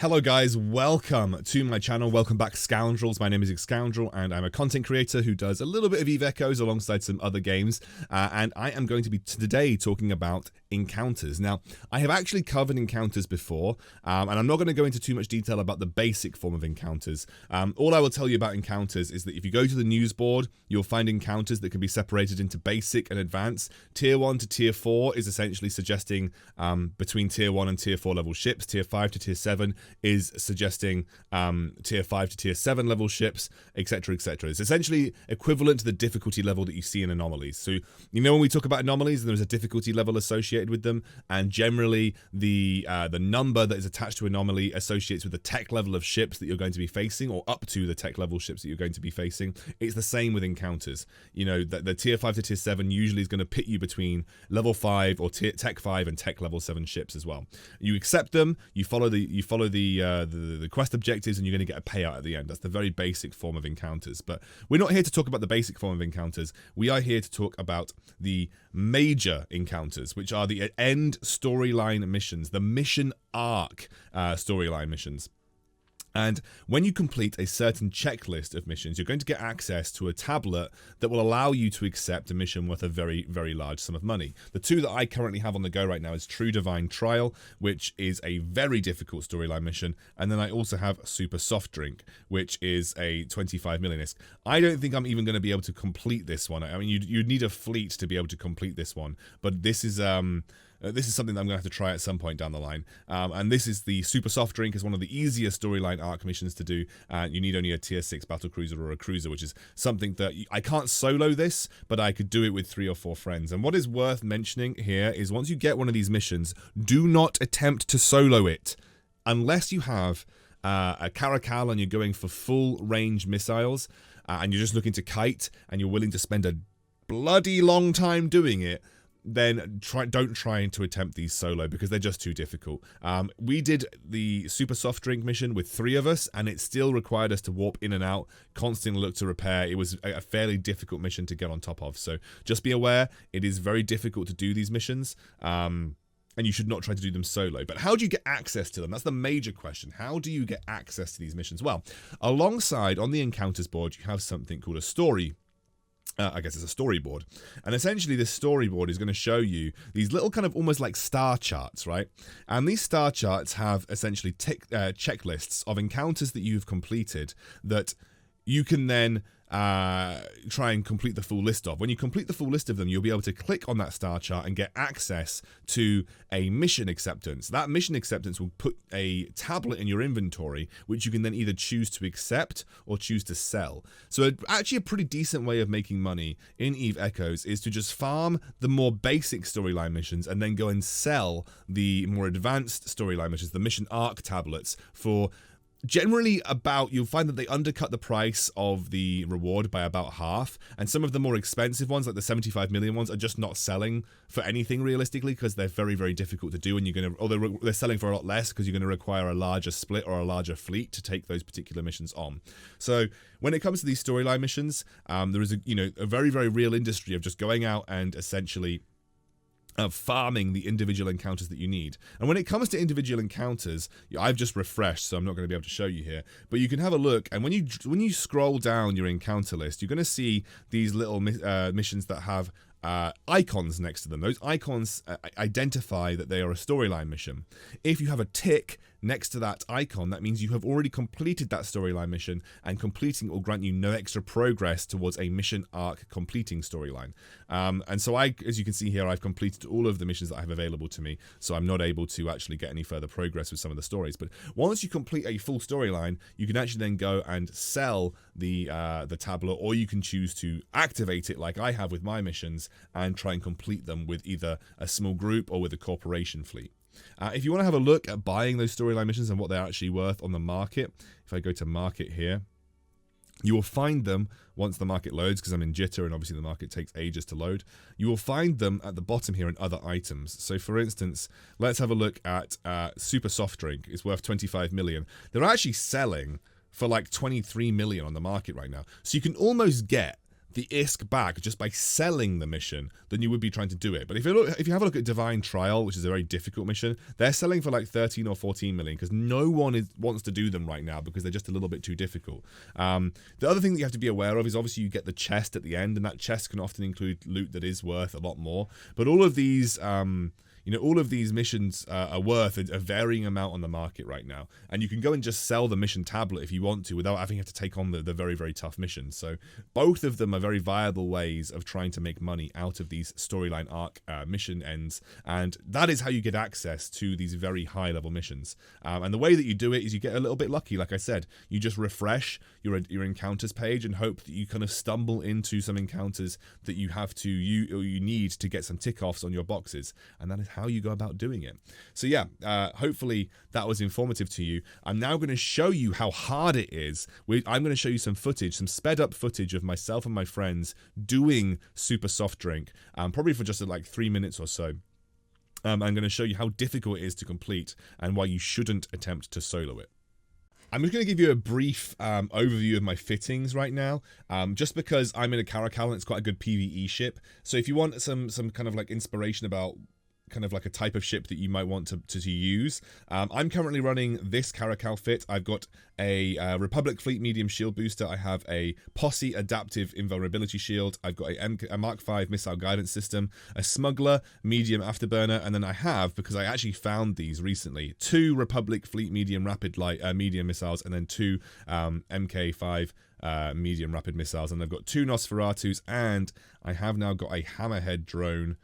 Hello guys, welcome to my channel, welcome back Scoundrels. My name is Excoundrel and I'm a content creator who does a little bit of Eve Echoes alongside some other games, and I am going to be today talking about encounters. Now, I have actually covered encounters before, and I'm not going to go into too much detail about the basic form of encounters. All I will tell you about encounters is that if you go to the news board, you'll find encounters that can be separated into basic and advanced. Tier 1 to Tier 4 is essentially suggesting between Tier 1 and Tier 4 level ships. Tier 5 to Tier 7 is suggesting Tier 5 to Tier 7 level ships, etc, etc. It's essentially equivalent to the difficulty level that you see in anomalies. So, you know, when we talk about anomalies, there's a difficulty level associated with them, and generally the number that is attached to anomaly associates with the tech level of ships that you're going to be facing, or up to the tech level ships that you're going to be facing. It's the same with encounters. You know, the Tier 5 to Tier 7 usually is going to pit you between level 5 or Tech 5 and Tech level 7 ships as well. You accept them, you follow the quest objectives, and you're going to get a payout at the end. That's the very basic form of encounters. But we're not here to talk about the basic form of encounters. We are here to talk about the major encounters, which are the end storyline missions, the mission arc storyline missions. And when you complete a certain checklist of missions, you're going to get access to a tablet that will allow you to accept a mission worth a very, very large sum of money. The two that I currently have on the go right now is True Divine Trial, which is a very difficult storyline mission, and then I also have Super Soft Drink, which is a 25 million ISK. I don't think I'm even going to be able to complete this one. I mean, you'd need a fleet to be able to complete this one, but this is something that I'm going to have to try at some point down the line. And this is the Super Soft Drink. Is one of the easiest storyline arc missions to do. You need only a Tier 6 battle cruiser or a cruiser, which is something that I can't solo this, but I could do it with 3 or 4 friends. And what is worth mentioning here is once you get one of these missions, do not attempt to solo it. Unless you have a Caracal and you're going for full range missiles, and you're just looking to kite, and you're willing to spend a bloody long time doing it, then don't try to attempt these solo, because they're just too difficult. We did the Super Soft Drink mission with 3 of us, and it still required us to warp in and out, constantly look to repair. It was a fairly difficult mission to get on top of, so just be aware, it is very difficult to do these missions, and you should not try to do them solo. But how do you get access to them? That's the major question. How do you get access to these missions? Well, alongside, on the encounters board, you have something called a story. I guess it's a storyboard, and essentially this storyboard is going to show you these little kind of almost like star charts, right? And these star charts have essentially checklists of encounters that you've completed that you can then try and complete the full list of. When you complete the full list of them, you'll be able to click on that star chart and get access to a mission acceptance. That mission acceptance will put a tablet in your inventory, which you can then either choose to accept or choose to sell. So actually a pretty decent way of making money in Eve Echoes is to just farm the more basic storyline missions and then go and sell the more advanced storyline missions, the mission arc tablets, for generally you'll find that they undercut the price of the reward by about half, and some of the more expensive ones, like the 75 million ones, are just not selling for anything realistically, because they're very, very difficult to do, and they're selling for a lot less because you're going to require a larger split or a larger fleet to take those particular missions on. So when it comes to these storyline missions, there is a very, very real industry of just going out and essentially farming the individual encounters that you need. And when it comes to individual encounters, I've just refreshed, so I'm not going to be able to show you here, but you can have a look, and when you scroll down your encounter list, you're going to see these little missions that have icons next to them. Those icons identify that they are a storyline mission. If you have a tick next to that icon, that means you have already completed that storyline mission, and completing it will grant you no extra progress towards a mission arc completing storyline. And so as you can see here, I've completed all of the missions that I have available to me, so I'm not able to actually get any further progress with some of the stories. But once you complete a full storyline, you can actually then go and sell the tablet, or you can choose to activate it like I have with my missions and try and complete them with either a small group or with a corporation fleet. If you want to have a look at buying those storyline missions and what they're actually worth on the market, if I go to market here, you will find them once the market loads, because I'm in jitter and obviously the market takes ages to load. You will find them at the bottom here in other items. So for instance, let's have a look at Super Soft Drink. It's worth 25 million. They're actually selling for like 23 million on the market right now. So you can almost get the ISK back just by selling the mission than you would be trying to do it. But if you have a look at Divine Trial, which is a very difficult mission, they're selling for like 13 or 14 million because no one wants to do them right now because they're just a little bit too difficult. The other thing that you have to be aware of is obviously you get the chest at the end, and that chest can often include loot that is worth a lot more. But all of these all of these missions are worth a varying amount on the market right now. And you can go and just sell the mission tablet if you want to without having to take on the very, very tough missions. So both of them are very viable ways of trying to make money out of these storyline arc mission ends. And that is how you get access to these very high level missions. And the way that you do it is you get a little bit lucky. Like I said, you just refresh your encounters page and hope that you kind of stumble into some encounters that you have to you need to get some tick offs on your boxes. And that is how you go about doing it. So yeah, hopefully that was informative to you. I'm now going to show you how hard it is. I'm going to show you some footage, some sped up footage of myself and my friends doing Super Soft Drink, probably for just like 3 minutes or so. I'm going to show you how difficult it is to complete and why you shouldn't attempt to solo it. I'm just going to give you a brief overview of my fittings right now, just because I'm in a Caracal and it's quite a good PvE ship. So if you want some kind of like inspiration about kind of like a type of ship that you might want to use. I'm currently running this Caracal fit. I've got a Republic Fleet medium shield booster. I have a Posse adaptive invulnerability shield. I've got a Mark V missile guidance system, a Smuggler medium afterburner, and then I have, because I actually found these recently, 2 Republic Fleet medium rapid medium missiles, and then 2 MK5 medium rapid missiles, and I've got 2 Nosferatus, and I have now got a Hammerhead drone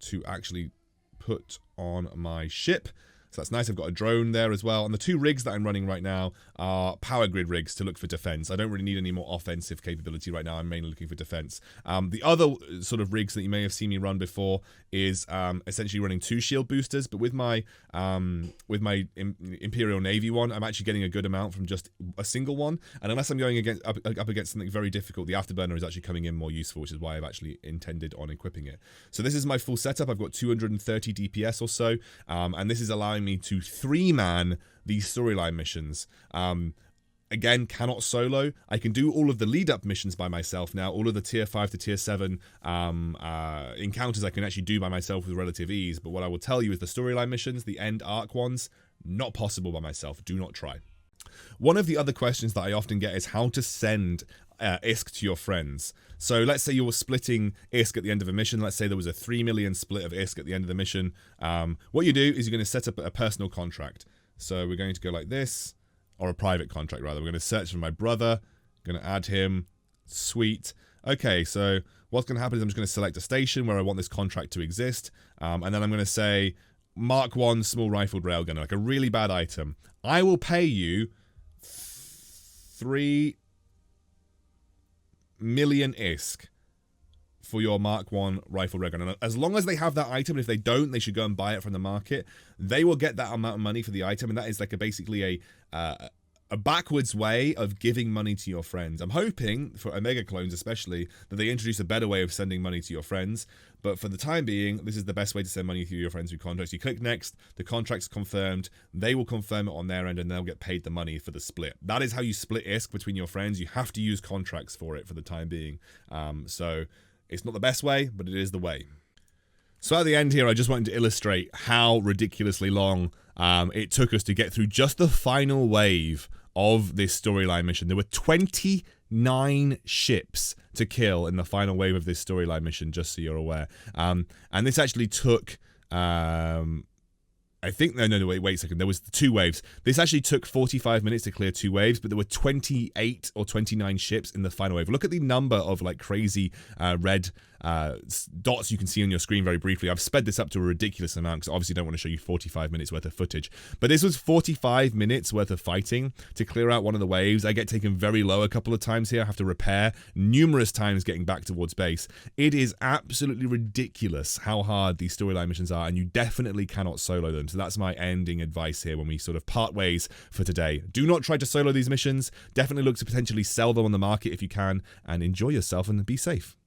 to actually put on my ship. So that's nice. I've got a drone there as well. And the 2 rigs that I'm running right now are power grid rigs to look for defense. I don't really need any more offensive capability right now. I'm mainly looking for defense. The other sort of rigs that you may have seen me run before is essentially running 2 shield boosters. But with my Imperial Navy one, I'm actually getting a good amount from just a single one. And unless I'm going up against something very difficult, the afterburner is actually coming in more useful, which is why I've actually intended on equipping it. So this is my full setup. I've got 230 DPS or so, and this is allowing me to 3-man these storyline missions. Again, cannot solo. I can do all of the lead-up missions by myself now. All of the tier 5 to tier 7 encounters I can actually do by myself with relative ease. But what I will tell you is the storyline missions, the end arc ones, not possible by myself. Do not try. One of the other questions that I often get is how to send ISK to your friends. So let's say you were splitting ISK at the end of a mission. Let's say there was a 3 million split of ISK at the end of the mission. What you do is you're going to set up a personal contract. So we're going to go like this, or a private contract rather. We're going to search for my brother, going to add him. Sweet. Okay, so what's going to happen is I'm just going to select a station where I want this contract to exist. And then I'm going to say Mark 1 small rifled railgunner, like a really bad item. I will pay you 3 million ISK for your Mark 1 rifle railgun. And as long as they have that item, and if they don't, they should go and buy it from the market. They will get that amount of money for the item, and that is like basically a backwards way of giving money to your friends. I'm hoping, for Omega clones especially, that they introduce a better way of sending money to your friends. But for the time being, this is the best way to send money to your friends through contracts. You click next, the contract's confirmed, they will confirm it on their end, and they'll get paid the money for the split. That is how you split ISK between your friends. You have to use contracts for it for the time being. So it's not the best way, but it is the way. So at the end here, I just wanted to illustrate how ridiculously long it took us to get through just the final wave of this storyline mission. There were 29 ships to kill in the final wave of this storyline mission, just so you're aware. And this actually took, I think, no, wait a second. There was 2 waves. This actually took 45 minutes to clear 2 waves, but there were 28 or 29 ships in the final wave. Look at the number of like crazy red dots you can see on your screen very briefly. I've sped this up to a ridiculous amount because I obviously don't want to show you 45 minutes worth of footage. But this was 45 minutes worth of fighting to clear out one of the waves. I get taken very low a couple of times here. I have to repair numerous times getting back towards base. It is absolutely ridiculous how hard these storyline missions are, and you definitely cannot solo them. So that's my ending advice here when we sort of part ways for today. Do not try to solo these missions. Definitely look to potentially sell them on the market if you can, and enjoy yourself and be safe.